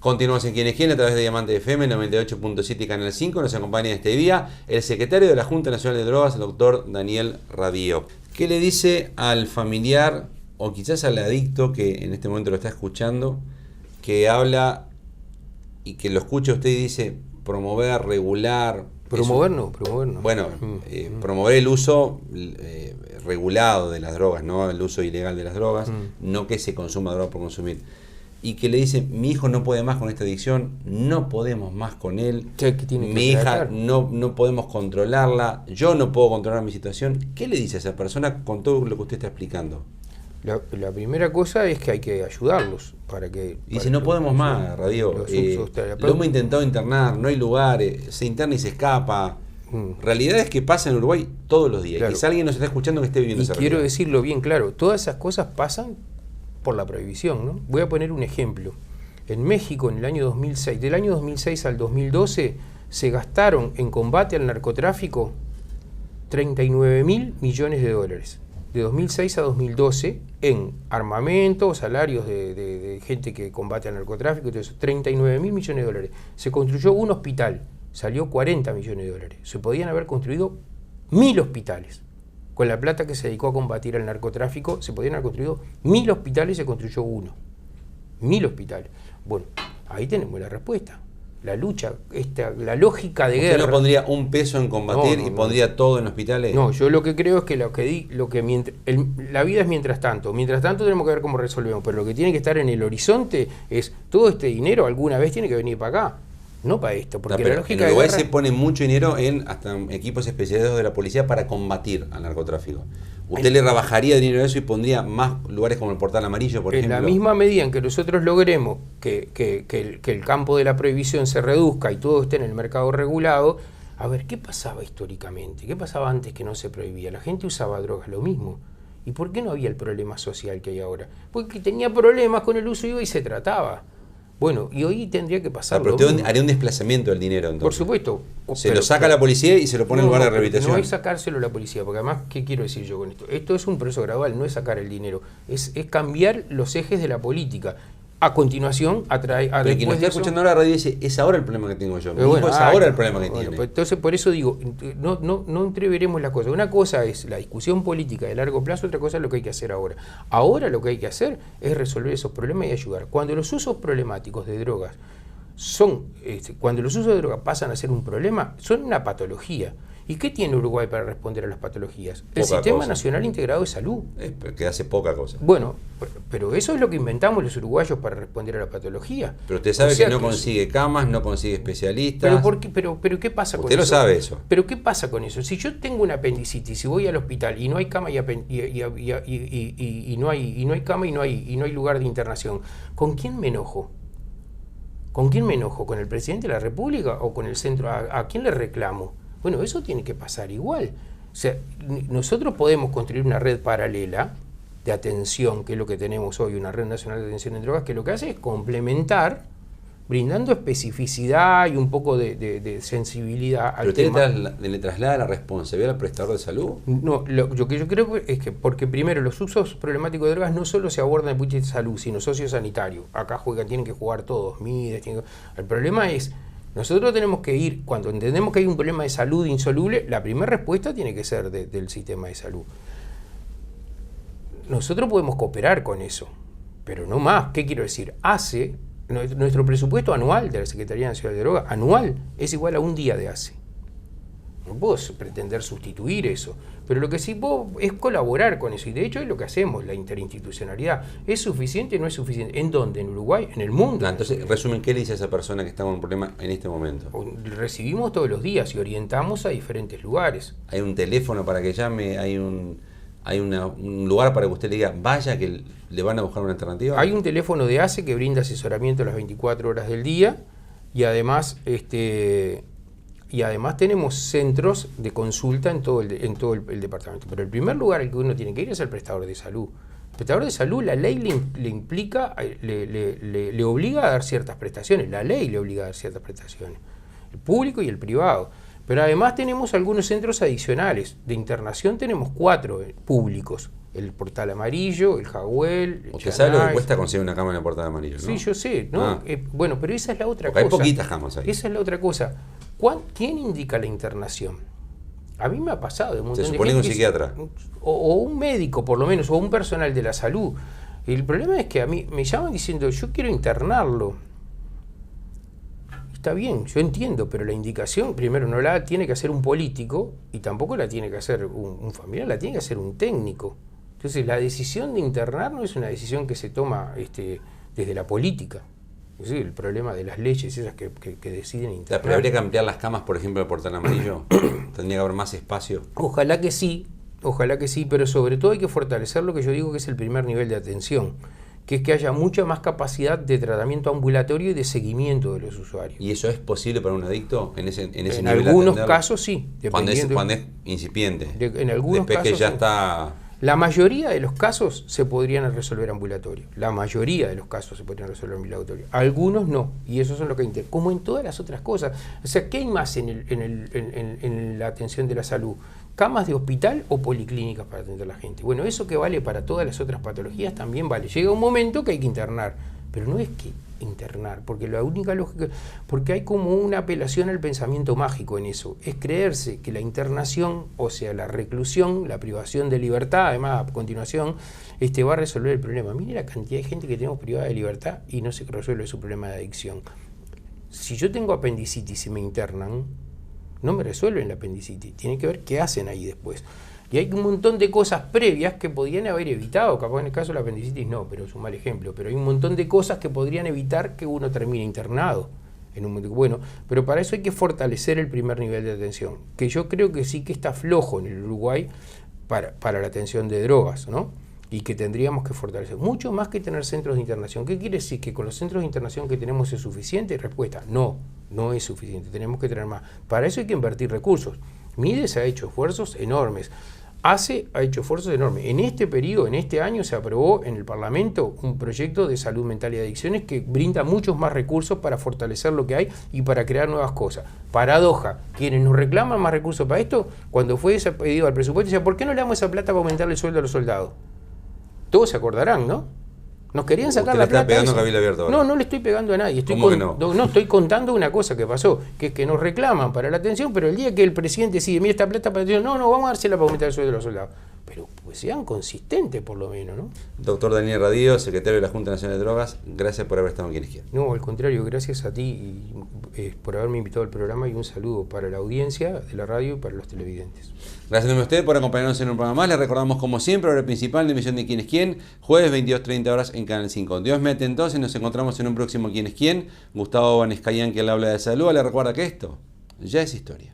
Continuamos en Quién es Quién a través de Diamante FM 98.7 y Canal 5. Nos acompaña este día el secretario de la Junta Nacional de Drogas, el doctor Daniel Radío. ¿Qué le dice al familiar o quizás al adicto que en este momento lo está escuchando, que habla y que lo escucha usted y dice promover, regular? Promover no. Bueno, promover el uso regulado de las drogas, no el uso ilegal de las drogas, no que se consuma droga por consumir. Y que le dice, mi hijo no puede más con esta adicción, no podemos más con él, mi hija no podemos controlarla, yo no puedo controlar mi situación. ¿Qué le dice a esa persona con todo lo que usted está explicando? La primera cosa es que hay que ayudarlos para que... Dice, no podemos más, Radío, lo hemos intentado internar, no hay lugares, se interna y se escapa. Realidad es que pasa en Uruguay todos los días. Claro. Quizá alguien nos está escuchando que esté viviendo esa realidad. Quiero decirlo bien claro, todas esas cosas pasan por la prohibición, ¿no? Voy a poner un ejemplo. En México, en el año 2006, del año 2006 al 2012, se gastaron en combate al narcotráfico 39.000 millones de dólares. De 2006 a 2012, en armamento, salarios de gente que combate al narcotráfico, todo eso, 39.000 millones de dólares. Se construyó un hospital, salió 40 millones de dólares. Se podían haber construido 1.000 hospitales. Con la plata que se dedicó a combatir al narcotráfico, se podían haber construido 1.000 hospitales y se construyó uno. 1.000 hospitales. Bueno, ahí tenemos la respuesta. La lucha, la lógica de guerra. ¿Usted no pondría un peso en combatir y pondría todo en hospitales? No, yo lo que creo es que la vida es mientras tanto. Mientras tanto tenemos que ver cómo resolvemos, pero lo que tiene que estar en el horizonte es todo este dinero alguna vez tiene que venir para acá. No para esto, porque la lógica en Uruguay de guerra... se pone mucho dinero en hasta equipos especializados de la policía para combatir al narcotráfico. ¿Usted le rebajaría dinero a eso y pondría más lugares como el Portal Amarillo, por ejemplo? En la misma medida en que nosotros logremos que el campo de la prohibición se reduzca y todo esté en el mercado regulado, a ver, ¿qué pasaba históricamente? ¿Qué pasaba antes que no se prohibía? La gente usaba drogas, lo mismo. ¿Y por qué no había el problema social que hay ahora? Porque tenía problemas con el uso y se trataba. Bueno, y hoy tendría que pasar. Pero usted haría un desplazamiento del dinero, entonces. Por supuesto. Se lo saca a la policía y se lo pone en lugar de rehabilitación. No es sacárselo a la policía, porque además, ¿qué quiero decir yo con esto? Esto es un proceso gradual, no es sacar el dinero, es cambiar los ejes de la política. A continuación, Pero quien nos está escuchando ahora, Radio dice, es ahora el problema que tengo yo. Es ahora el problema que tiene. Pues entonces, por eso digo, no entreveremos las cosas. Una cosa es la discusión política de largo plazo, otra cosa es lo que hay que hacer ahora. Ahora lo que hay que hacer es resolver esos problemas y ayudar. Cuando los usos problemáticos de drogas cuando los usos de drogas pasan a ser un problema, son una patología. ¿Y qué tiene Uruguay para responder a las patologías? El Sistema Nacional Integrado de Salud. Que hace poca cosa. Bueno, pero eso es lo que inventamos los uruguayos para responder a la patología. Pero usted sabe que no consigue camas, no consigue especialistas. Pero ¿qué pasa con eso? Usted lo sabe eso. Pero ¿qué pasa con eso? Si yo tengo una apendicitis y voy al hospital y no hay cama y no hay cama y no hay lugar de internación, ¿con quién me enojo? ¿Con quién me enojo? ¿Con el presidente de la República o con el centro? ¿A quién le reclamo? Bueno, eso tiene que pasar igual. O sea, nosotros podemos construir una red paralela de atención, que es lo que tenemos hoy, una red nacional de atención en drogas, que lo que hace es complementar, brindando especificidad y un poco de sensibilidad al tema. ¿Pero usted le traslada la responsabilidad al prestador de salud? No, lo que yo creo es que, porque primero, los usos problemáticos de drogas no solo se abordan desde el punto de vista de salud, sino sociosanitario. Acá tienen que jugar todos, MIDES. El problema es... Nosotros tenemos que ir, cuando entendemos que hay un problema de salud insoluble, la primera respuesta tiene que ser del sistema de salud. Nosotros podemos cooperar con eso, pero no más. ¿Qué quiero decir? Nuestro presupuesto anual de la Secretaría Nacional de Drogas, anual, es igual a un día de ACE. No puedo pretender sustituir eso, pero lo que sí puedo es colaborar con eso, y de hecho es lo que hacemos, la interinstitucionalidad. ¿Es suficiente o no es suficiente? ¿En dónde? ¿En Uruguay? ¿En el mundo? Entonces, resumen, ¿qué le dice a esa persona que está con un problema en este momento? Recibimos todos los días y orientamos a diferentes lugares. ¿Hay un teléfono para que llame? ¿Hay un lugar para que usted le diga, vaya, que le van a buscar una alternativa? Hay un teléfono de ACE que brinda asesoramiento las 24 horas del día, y además tenemos centros de consulta en todo el departamento. Pero el primer lugar al que uno tiene que ir es el prestador de salud. El prestador de salud, la ley le implica, le obliga a dar ciertas prestaciones. La ley le obliga a dar ciertas prestaciones. El público y el privado. Pero además tenemos algunos centros adicionales. De internación tenemos 4 públicos. el portal amarillo, el Jawel. ¿Usted sabe lo que cuesta conseguir una cama en el portal amarillo, no? Sí, yo sé, ¿no? Bueno, pero esa es la otra Porque cosa. hay poquitas camas ahí. Esa es la otra cosa. ¿Quién indica la internación? A mí me ha pasado de un montón Se de supone gente que un psiquiatra. o un médico, por lo menos, o un personal de la salud. El problema es que a mí me llaman diciendo, yo quiero internarlo. Está bien, yo entiendo, pero la indicación, primero, no la tiene que hacer un político y tampoco la tiene que hacer un familiar, la tiene que hacer un técnico. Entonces, la decisión de internar no es una decisión que se toma desde la política. Es decir, el problema de las leyes esas que deciden internar. ¿Pero habría que ampliar las camas, por ejemplo, del portal amarillo? ¿Tendría que haber más espacio? Ojalá que sí, pero sobre todo hay que fortalecer lo que yo digo que es el primer nivel de atención, que es que haya mucha más capacidad de tratamiento ambulatorio y de seguimiento de los usuarios. ¿Y eso es posible para un adicto en ese nivel? En algunos casos sí. Cuando es incipiente. En algunos Después casos que ya sí. está... La mayoría de los casos se podrían resolver ambulatorio. La mayoría de los casos se podrían resolver ambulatorio. Algunos no. Y esos son lo que hay. Como en todas las otras cosas. O sea, ¿qué hay más en la atención de la salud? ¿Camas de hospital o policlínicas para atender a la gente? Bueno, eso que vale para todas las otras patologías también vale. Llega un momento que hay que internar. Pero no es que internar, porque la única lógica, porque hay como una apelación al pensamiento mágico en eso, es creerse que la internación, o sea, la reclusión, la privación de libertad, además a continuación, va a resolver el problema. Mire la cantidad de gente que tenemos privada de libertad y no se resuelve su problema de adicción. Si yo tengo apendicitis y me internan, no me resuelven la apendicitis, tienen que ver qué hacen ahí después. Y hay un montón de cosas previas que podrían haber evitado, capaz en el caso de la apendicitis no, pero es un mal ejemplo, pero hay un montón de cosas que podrían evitar que uno termine internado. Bueno, pero para eso hay que fortalecer el primer nivel de atención, que yo creo que sí que está flojo en el Uruguay para la atención de drogas, ¿no? Y que tendríamos que fortalecer, mucho más que tener centros de internación. ¿Qué quiere decir? ¿Que con los centros de internación que tenemos es suficiente? Respuesta, no es suficiente, tenemos que tener más. Para eso hay que invertir recursos. Mides ha hecho esfuerzos enormes. ACE ha hecho esfuerzos enormes. En este periodo, en este año, se aprobó en el Parlamento un proyecto de salud mental y adicciones que brinda muchos más recursos para fortalecer lo que hay y para crear nuevas cosas. Paradoja, quienes nos reclaman más recursos para esto, cuando fue ese pedido al presupuesto, decían, ¿por qué no le damos esa plata para aumentarle el sueldo a los soldados? Todos se acordarán, ¿no? Nos querían sacar la plata. ¿Usted le está pegando a Cabildo Abierto ahora? No le estoy pegando a nadie. ¿Cómo que no? No, estoy contando una cosa que pasó, que es que nos reclaman para la atención, pero el día que el presidente decide, mira esta plata para la atención, no, vamos a dársela para aumentar el sueldo de los soldados. Pero pues sean consistentes por lo menos, ¿no? Doctor Daniel Radío, secretario de la Junta Nacional de Drogas, gracias por haber estado en Quienes Quieren. No, al contrario, gracias a ti por haberme invitado al programa y un saludo para la audiencia de la radio y para los televidentes. Gracias a usted por acompañarnos en un programa más. Les recordamos como siempre, hora principal de emisión de Quién es Quién, jueves 22:30 horas en Canal 5. Dios mediante, entonces nos encontramos en un próximo Quién es Quién. Gustavo Vanescayan, que le habla de salud, le recuerda que esto ya es historia.